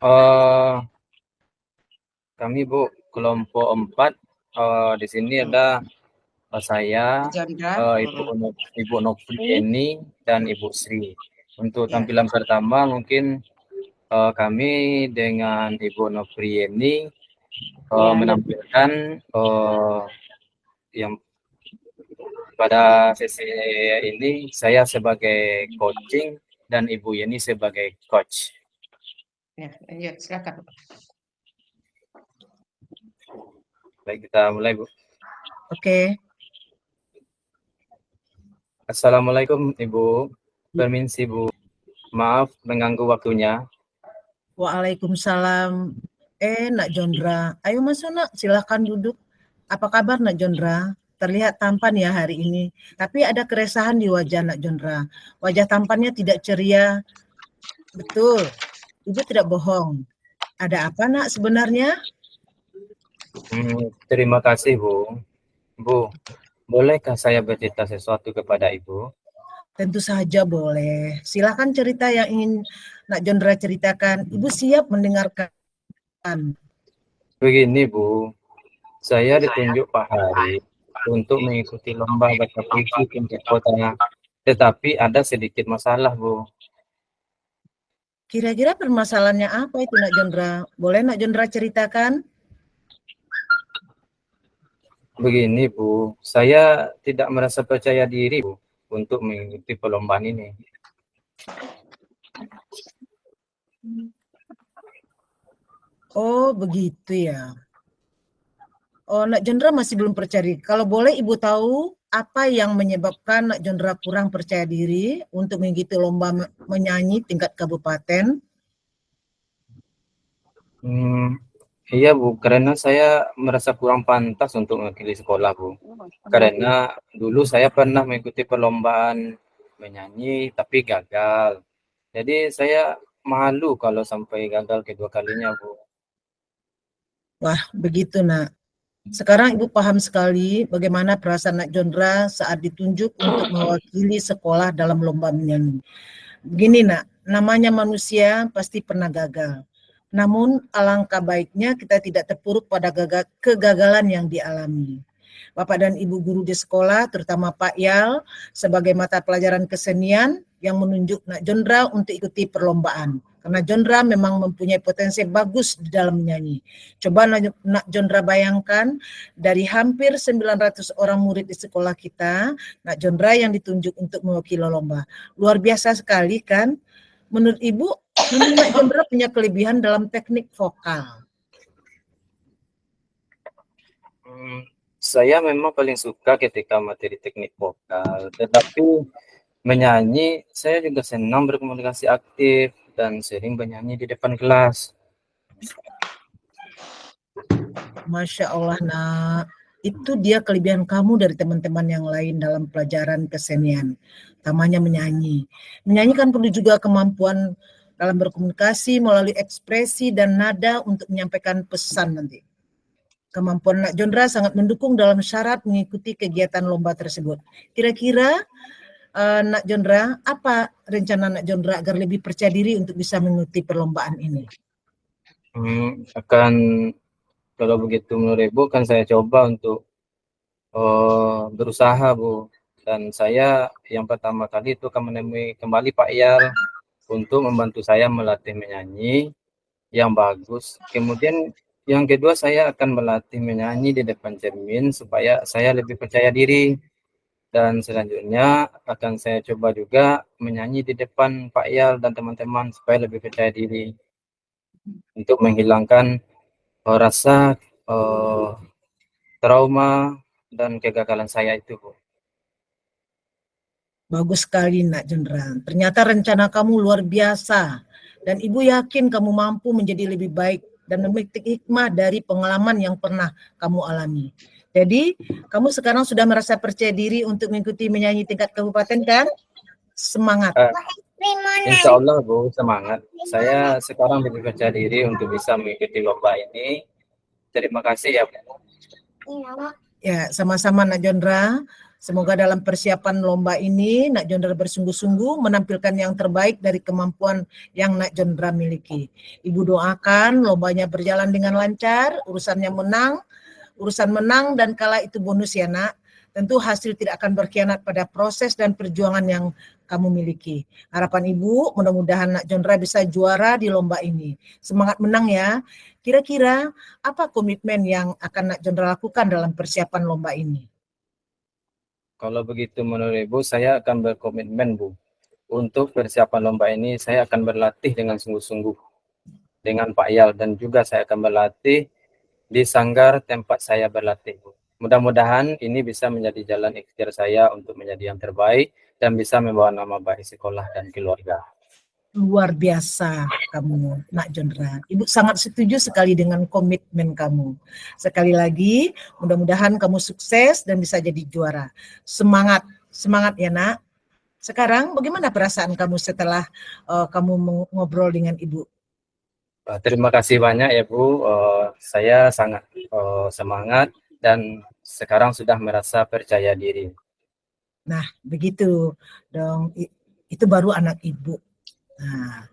Eh, Kami Bu kelompok 4. Di sini ada saya, Janda. Ibu Novieni dan Ibu Sri. Untuk Ya. tampilan pertama mungkin kami dengan Ibu Novieni menampilkan yang pada sesi ini saya sebagai coaching dan Ibu Yeni sebagai coach. Ya, silakan. Baik, kita mulai Bu. Oke. Assalamualaikum Ibu. Permisi Bu. Maaf mengganggu waktunya. Waalaikumsalam. Nak Jondra, ayo masuk nak, silakan duduk. Apa kabar nak Jondra? Terlihat tampan ya hari ini, tapi ada keresahan di wajah nak Jondra. Wajah tampannya tidak ceria. Betul, Ibu tidak bohong. Ada apa nak sebenarnya? Terima kasih Bu. Bu, bolehkah saya bercerita sesuatu kepada Ibu? Tentu saja boleh. Silakan cerita yang ingin nak Jondra ceritakan. Ibu siap mendengarkan. Begini Bu, saya ditunjuk Pak Hari untuk mengikuti lomba baca puisi tingkat kota. Tetapi ada sedikit masalah Bu. Kira-kira permasalahannya apa itu nak Jondra? Boleh nak Jondra ceritakan? Begini Bu, saya tidak merasa percaya diri Bu untuk mengikuti perlombaan ini. Oh begitu ya. Oh, Nak Jondra masih belum percaya diri. Kalau boleh Ibu tahu apa yang menyebabkan Nak Jondra kurang percaya diri untuk mengikuti lomba menyanyi tingkat kabupaten? Iya Bu, karena saya merasa kurang pantas untuk mewakili sekolah Bu. Karena dulu saya pernah mengikuti perlombaan menyanyi tapi gagal. Jadi saya malu kalau sampai gagal kedua kalinya Bu. Wah, begitu Nak. Sekarang Ibu paham sekali bagaimana perasaan Nak Jondra saat ditunjuk untuk mewakili sekolah dalam lomba menyanyi. Begini Nak, namanya manusia pasti pernah gagal. Namun alangkah baiknya kita tidak terpuruk pada kegagalan yang dialami. Bapak dan Ibu guru di sekolah, terutama Pak Yal, sebagai mata pelajaran kesenian yang menunjuk Nak Jondra untuk ikuti perlombaan. Karena Jondra memang mempunyai potensi bagus di dalam menyanyi. Coba Nak Jondra bayangkan, dari hampir 900 orang murid di sekolah kita, Nak Jondra yang ditunjuk untuk mewakili lomba. Luar biasa sekali kan? Menurut Ibu, memang Nak Jondra punya kelebihan dalam teknik vokal. Saya memang paling suka ketika materi teknik vokal, tetapi menyanyi saya juga senang berkomunikasi aktif dan sering bernyanyi di depan kelas. Masya Allah Nak, itu dia kelebihan kamu dari teman-teman yang lain dalam pelajaran kesenian, utamanya menyanyi. Menyanyi kan perlu juga kemampuan dalam berkomunikasi melalui ekspresi dan nada untuk menyampaikan pesan nanti. Kemampuan Nak Jondra sangat mendukung dalam syarat mengikuti kegiatan lomba tersebut. Kira-kira Nak Jondra, apa rencana Nak Jondra agar lebih percaya diri untuk bisa mengikuti perlombaan ini? Kalau begitu menurut Ibu kan saya coba untuk berusaha Bu. Dan saya yang pertama kali itu akan menemui kembali Pak Yal untuk membantu saya melatih menyanyi yang bagus. Kemudian yang kedua saya akan melatih menyanyi di depan cermin supaya saya lebih percaya diri. Dan selanjutnya akan saya coba juga menyanyi di depan Pak Yal dan teman-teman supaya lebih percaya diri untuk menghilangkan rasa trauma dan kegagalan saya itu Bu. Bagus sekali Nak Jondra. Ternyata rencana kamu luar biasa. Dan Ibu yakin kamu mampu menjadi lebih baik dan memetik hikmah dari pengalaman yang pernah kamu alami. Jadi, kamu sekarang sudah merasa percaya diri untuk mengikuti menyanyi tingkat kabupaten kan? Semangat. Insya Allah Bu, semangat. Saya sekarang lebih percaya diri untuk bisa mengikuti lomba ini. Terima kasih ya Bu. Ya, sama-sama Nak Jondra. Semoga dalam persiapan lomba ini Nak Jondra bersungguh-sungguh menampilkan yang terbaik dari kemampuan yang Nak Jondra miliki. Ibu doakan lombanya berjalan dengan lancar, urusan menang dan kalah itu bonus ya Nak. Tentu hasil tidak akan berkhianat pada proses dan perjuangan yang kamu miliki. Harapan Ibu mudah-mudahan Nak Jondra bisa juara di lomba ini. Semangat menang ya. Kira-kira apa komitmen yang akan Nak Jondra lakukan dalam persiapan lomba ini? Kalau begitu menurut Ibu, saya akan berkomitmen, Bu. Untuk persiapan lomba ini, saya akan berlatih dengan sungguh-sungguh dengan Pak Yal, dan juga saya akan berlatih di sanggar tempat saya berlatih, Bu. Mudah-mudahan ini bisa menjadi jalan ikhtiar saya untuk menjadi yang terbaik dan bisa membawa nama baik sekolah dan keluarga. Luar biasa kamu, Nak Jondra. Ibu sangat setuju sekali dengan komitmen kamu. Sekali lagi, mudah-mudahan kamu sukses dan bisa jadi juara. Semangat, semangat ya Nak. Sekarang bagaimana perasaan kamu setelah kamu ngobrol dengan Ibu? Terima kasih banyak ya Bu. Saya sangat semangat dan sekarang sudah merasa percaya diri. Nah, begitu dong. Itu baru anak Ibu. Nah,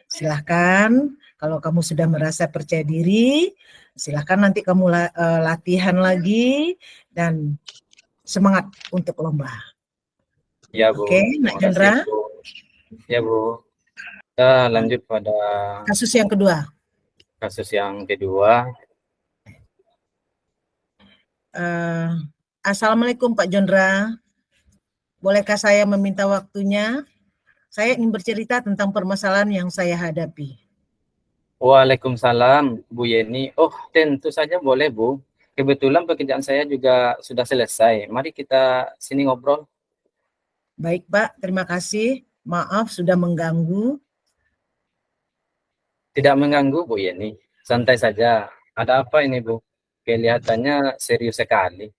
silahkan kalau kamu sudah merasa percaya diri, silahkan nanti kamu latihan lagi dan semangat untuk lomba. Ya Bu. Oke, Nak Jondra. Ya Bu. Kita lanjut pada kasus yang kedua. Assalamualaikum Pak Jondra. Bolehkah saya meminta waktunya? Saya ingin bercerita tentang permasalahan yang saya hadapi. Waalaikumsalam, Bu Yeni. Oh, tentu saja boleh, Bu. Kebetulan pekerjaan saya juga sudah selesai. Mari kita sini ngobrol. Baik, Pak. Terima kasih. Maaf sudah mengganggu. Tidak mengganggu, Bu Yeni. Santai saja. Ada apa ini, Bu? Kelihatannya serius sekali.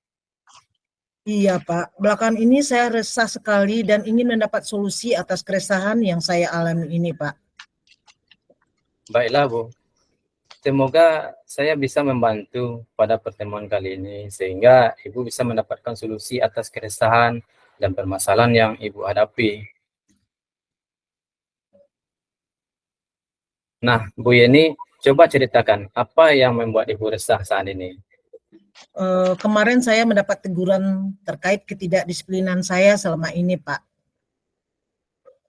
Iya, Pak. Belakangan ini saya resah sekali dan ingin mendapat solusi atas keresahan yang saya alami ini, Pak. Baiklah, Bu. Semoga saya bisa membantu pada pertemuan kali ini sehingga Ibu bisa mendapatkan solusi atas keresahan dan permasalahan yang Ibu hadapi. Nah, Bu Yeni, coba ceritakan apa yang membuat Ibu resah saat ini. Kemarin saya mendapat teguran terkait ketidakdisiplinan saya selama ini, Pak.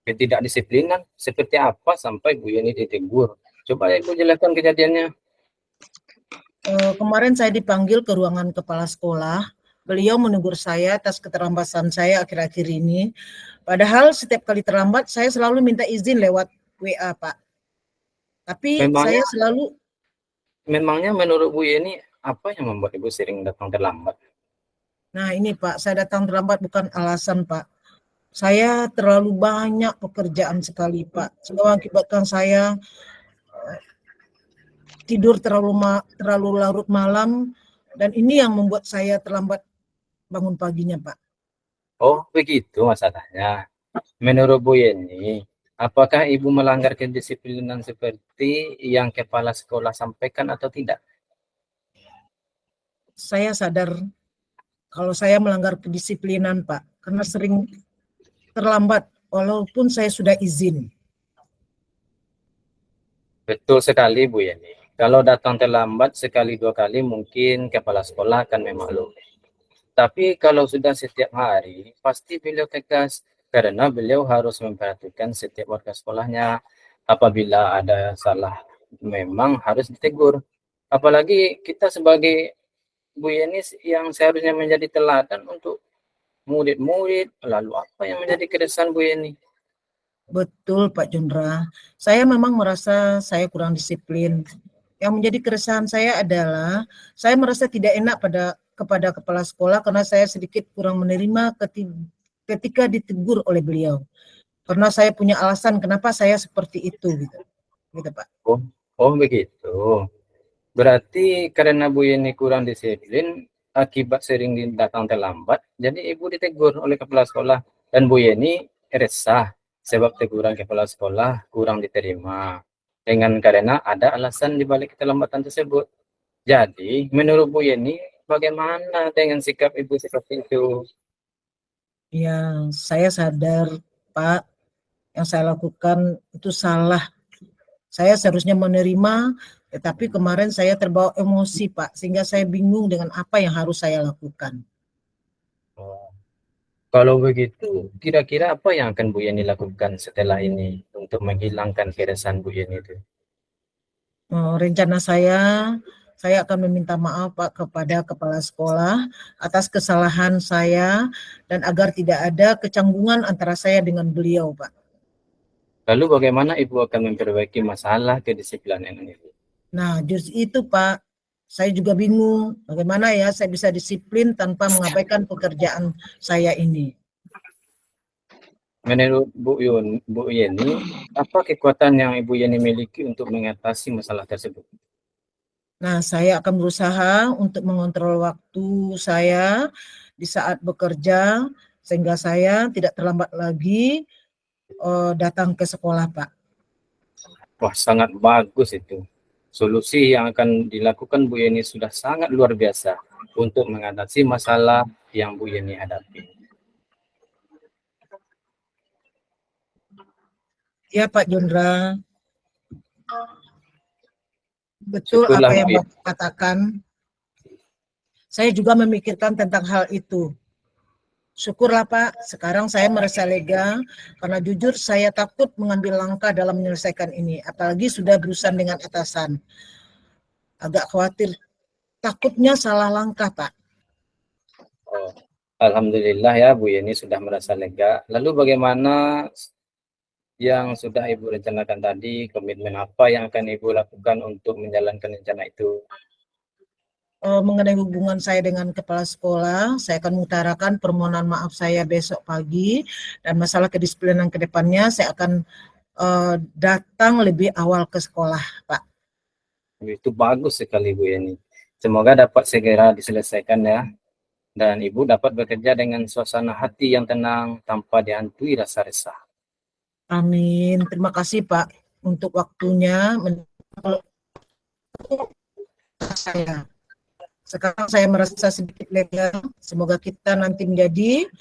Ketidakdisiplinan? Seperti apa sampai Bu Yeni ditegur? Coba Ibu jelaskan kejadiannya. Kemarin saya dipanggil ke ruangan kepala sekolah. Beliau menegur saya atas keterlambatan saya akhir-akhir ini. Padahal setiap kali terlambat saya selalu minta izin lewat WA, Pak. Tapi Memangnya menurut Bu Yeni apa yang membuat Ibu sering datang terlambat? Nah ini Pak, saya datang terlambat bukan alasan Pak. Saya terlalu banyak pekerjaan sekali Pak. Sehingga mengakibatkan saya tidur terlalu larut malam dan ini yang membuat saya terlambat bangun paginya Pak. Oh begitu masalahnya. Menurut Bu Yeni, apakah Ibu melanggar kedisiplinan seperti yang kepala sekolah sampaikan atau tidak? Saya sadar kalau saya melanggar kedisiplinan Pak, karena sering terlambat walaupun saya sudah izin. Betul sekali Bu Yeni. Kalau datang terlambat sekali dua kali mungkin kepala sekolah akan memaklumi. Tapi kalau sudah setiap hari, pasti beliau tegas karena beliau harus memperhatikan setiap warga sekolahnya. Apabila ada salah, memang harus ditegur. Apalagi kita sebagai Bu Yeni yang seharusnya menjadi teladan untuk murid-murid, lalu apa yang menjadi keresahan Bu Yeni? Betul Pak Jondra, saya memang merasa saya kurang disiplin. Yang menjadi keresahan saya adalah saya merasa tidak enak kepada kepala sekolah karena saya sedikit kurang menerima ketika ditegur oleh beliau. Karena saya punya alasan kenapa saya seperti itu gitu Pak. Oh begitu. Berarti karena Bu Yeni kurang disiplin akibat sering datang terlambat, jadi Ibu ditegur oleh kepala sekolah dan Bu Yeni resah sebab teguran kepala sekolah kurang diterima. Dengan karena ada alasan di balik keterlambatan tersebut. Jadi, menurut Bu Yeni, bagaimana dengan sikap Ibu seperti itu? Ya, saya sadar, Pak, yang saya lakukan itu salah. Saya seharusnya menerima, tetapi kemarin saya terbawa emosi, Pak, sehingga saya bingung dengan apa yang harus saya lakukan. Oh. Kalau begitu, kira-kira apa yang akan Bu Yeni lakukan setelah ini untuk menghilangkan keresahan Bu Yeni itu? Rencana saya akan meminta maaf, Pak, kepada kepala sekolah atas kesalahan saya dan agar tidak ada kecanggungan antara saya dengan beliau, Pak. Lalu bagaimana Ibu akan memperbaiki masalah kedisiplinan ini? Nah, justru itu, Pak, saya juga bingung bagaimana ya saya bisa disiplin tanpa mengabaikan pekerjaan saya ini. Menurut Bu Yeni, apa kekuatan yang Ibu Yeni miliki untuk mengatasi masalah tersebut? Nah, saya akan berusaha untuk mengontrol waktu saya di saat bekerja sehingga saya tidak terlambat lagi datang ke sekolah, Pak. Wah, sangat bagus itu. Solusi yang akan dilakukan Bu Yeni sudah sangat luar biasa untuk mengatasi masalah yang Bu Yeni hadapi. Ya, Pak Jondra, betul Syukurlah apa Bu yang Yeni. Bapak katakan. Saya juga memikirkan tentang hal itu. Syukurlah, Pak, sekarang saya merasa lega karena jujur saya takut mengambil langkah dalam menyelesaikan ini, apalagi sudah berurusan dengan atasan. Agak khawatir, takutnya salah langkah, Pak. Oh, Alhamdulillah ya Bu Yeni sudah merasa lega. Lalu bagaimana yang sudah Ibu rencanakan tadi, komitmen apa yang akan Ibu lakukan untuk menjalankan rencana itu? Mengenai hubungan saya dengan kepala sekolah, saya akan mengutarakan permohonan maaf saya besok pagi dan masalah kedisiplinan ke depannya saya akan datang lebih awal ke sekolah, Pak. Itu bagus sekali Bu Yeni. Semoga dapat segera diselesaikan ya. Dan Ibu dapat bekerja dengan suasana hati yang tenang tanpa dihantui rasa resah. Amin. Terima kasih, Pak, untuk waktunya saya. Sekarang saya merasa sedikit lega. Semoga kita nanti menjadi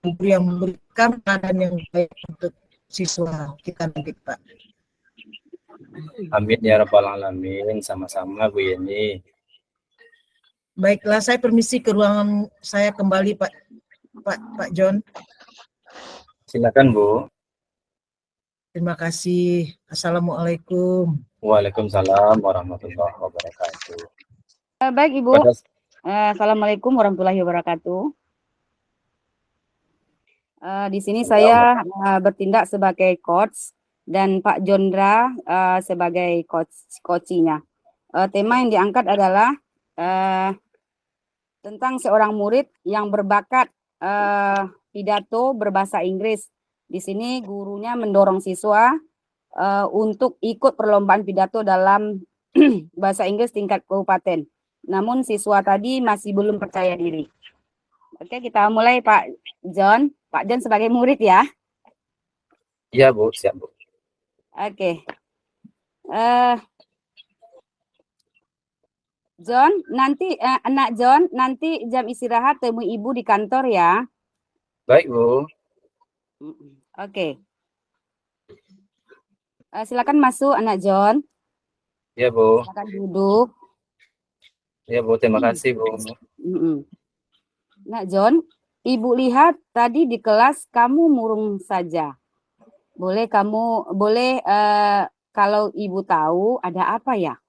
guru yang memberikan keadaan yang baik untuk siswa kita nanti, Pak. Amin ya rabbal alamin. Sama-sama Bu Yeni. Baiklah, saya permisi ke ruangan saya kembali, Pak John. Silakan Bu. Terima kasih. Assalamualaikum. Waalaikumsalam warahmatullahi wabarakatuh. Baik Ibu. Assalamualaikum warahmatullahi wabarakatuh. Di sini saya bertindak sebagai coach dan Pak Jondra sebagai coachnya. Tema yang diangkat adalah tentang seorang murid yang berbakat pidato berbahasa Inggris. Di sini gurunya mendorong siswa untuk ikut perlombaan pidato dalam bahasa Inggris tingkat kabupaten. Namun siswa tadi masih belum percaya diri. Oke, kita mulai Pak John. Pak John sebagai murid ya. Iya Bu, siap Bu. Oke. John, nanti anak John, nanti jam istirahat temui ibu di kantor ya. Baik Bu. Oke. Silakan masuk anak John. Iya Bu. Silakan duduk. Iya Bu, terima kasih Bu. Nak John, Ibu lihat tadi di kelas kamu murung saja. Boleh kalau Ibu tahu ada apa ya?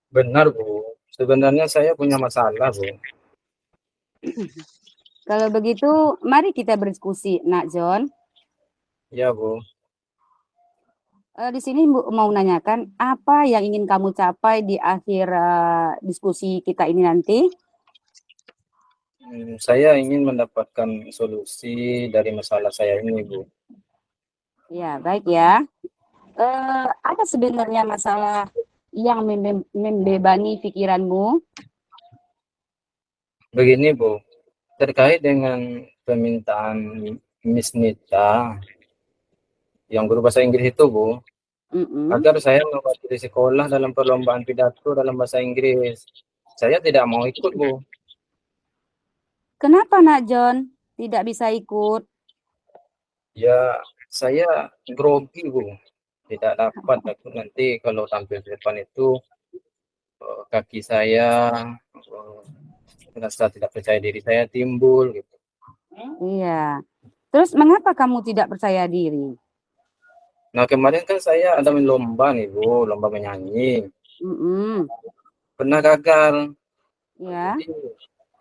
Benar Bu, sebenarnya saya punya masalah Bu. Kalau begitu, mari kita berdiskusi, Nak John. Iya Bu. Di sini Bu mau nanyakan apa yang ingin kamu capai di akhir diskusi kita ini nanti? Saya ingin mendapatkan solusi dari masalah saya ini Bu. Ya, baik ya. Ada sebenarnya masalah yang membebani pikiranmu? Begini Bu, terkait dengan permintaan Miss Nita yang guru bahasa Inggris itu Bu, agar saya mewakili sekolah dalam perlombaan pidato dalam bahasa Inggris. Saya tidak mau ikut Bu. Kenapa Nak John? tidak bisa ikut? Ya, saya grogi, Bu. Tidak dapat. Takut nanti kalau tampil di depan itu kaki saya rasa tidak percaya diri saya timbul gitu. Iya. Terus mengapa kamu tidak percaya diri? Nah, kemarin kan saya ada lomba nih, Bu, lomba menyanyi. Mm-mm. Pernah gagal. Ya. Jadi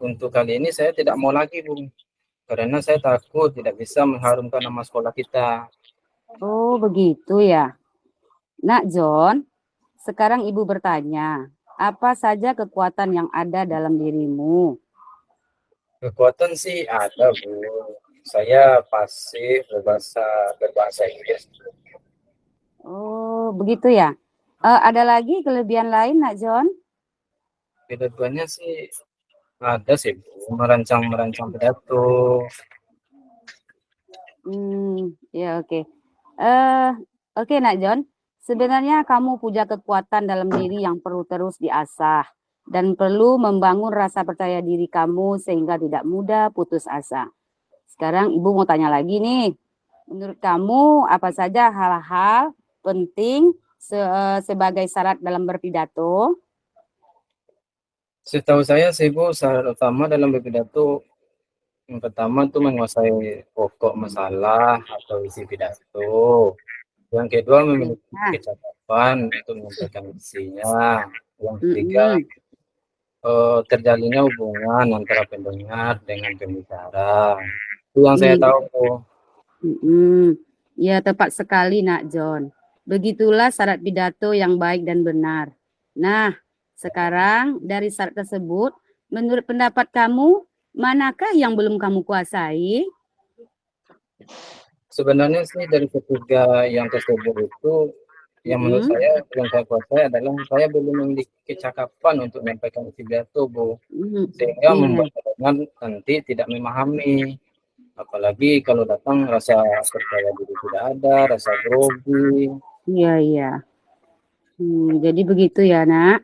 untuk kali ini saya tidak mau lagi, Bu. Karena saya takut tidak bisa mengharumkan nama sekolah kita. Oh, begitu ya. Nak John, sekarang Ibu bertanya, apa saja kekuatan yang ada dalam dirimu? Kekuatan sih ada, Bu. Saya fasih berbahasa Inggris. Oh, begitu ya. Ada lagi kelebihan lain, Nak John? Kelebihannya sih ada sih, Bu. Merancang pidato. Ya oke. Oke, Nak John. Sebenarnya kamu punya kekuatan dalam diri yang perlu terus diasah dan perlu membangun rasa percaya diri kamu sehingga tidak mudah putus asa. Sekarang Ibu mau tanya lagi nih. Menurut kamu apa saja hal-hal penting sebagai syarat dalam berpidato? Setahu saya sih, Bu, syarat utama dalam berpidato yang pertama tuh menguasai pokok masalah atau isi pidato. Yang kedua memiliki Nah, kecakapan untuk menyampaikan isinya. Yang ketiga mm-mm. terjalinnya hubungan antara pendengar dengan pembicara. Itu yang saya Iya. tahu, Bu. Ya, tepat sekali, Nak John. Begitulah syarat pidato yang baik dan benar. Nah, sekarang dari syarat tersebut, menurut pendapat kamu, manakah yang belum kamu kuasai? Sebenarnya sih dari ketiga yang tersebut itu, yang menurut saya belum saya kuasai adalah saya belum memiliki kecakapan untuk menyampaikan isi pidato, Bu. Sehingga Iya. membuat pendengar nanti tidak memahami. Apalagi kalau datang rasa percaya diri tidak ada, rasa grogi. Iya, iya. Jadi begitu ya, Nak.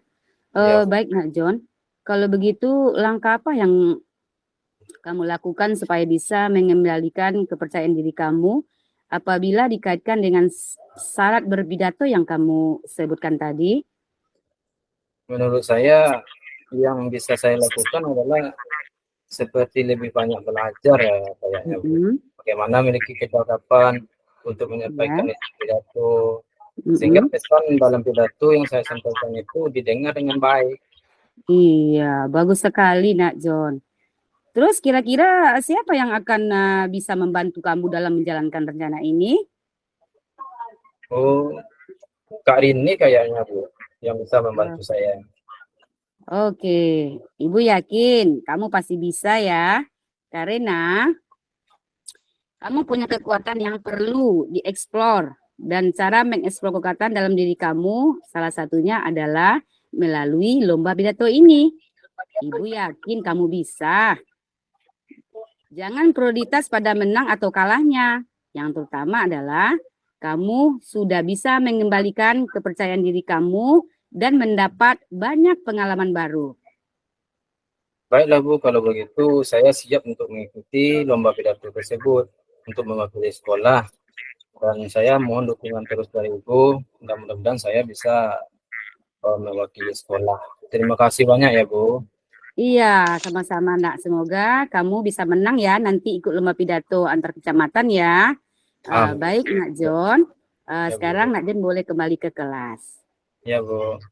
Ya, Baik, Nak John. Kalau begitu, langkah apa yang kamu lakukan supaya bisa mengembalikan kepercayaan diri kamu apabila dikaitkan dengan syarat berpidato yang kamu sebutkan tadi? menurut saya yang bisa saya lakukan adalah seperti lebih banyak belajar ya kayaknya, Bu. Bagaimana memiliki kecakapan untuk menyampaikan isi pidato. Sehingga pesan dalam pidato yang saya sampaikan itu didengar dengan baik. Iya, bagus sekali, Nak John. Terus kira-kira siapa yang akan bisa membantu kamu dalam menjalankan rencana ini? Oh, Kak Rini kayaknya, Bu, yang bisa membantu saya. Oke, Ibu yakin kamu pasti bisa ya, karena kamu punya kekuatan yang perlu dieksplor dan cara mengeksplor kekuatan dalam diri kamu salah satunya adalah melalui lomba pidato ini. Ibu yakin kamu bisa. Jangan prioritas pada menang atau kalahnya. Yang terutama adalah kamu sudah bisa mengembalikan kepercayaan diri kamu dan mendapat banyak pengalaman baru. Baiklah, Bu, kalau begitu saya siap untuk mengikuti lomba pidato tersebut untuk mewakili sekolah. Dan saya mohon dukungan terus dari Ibu. Mudah-mudahan saya bisa mewakili sekolah. Terima kasih banyak ya, Bu. Iya, sama-sama, Nak. Semoga kamu bisa menang ya nanti ikut lomba pidato antar kecamatan ya. Baik, Nak John. Sekarang Nak John boleh kembali ke kelas. Ya, Bu.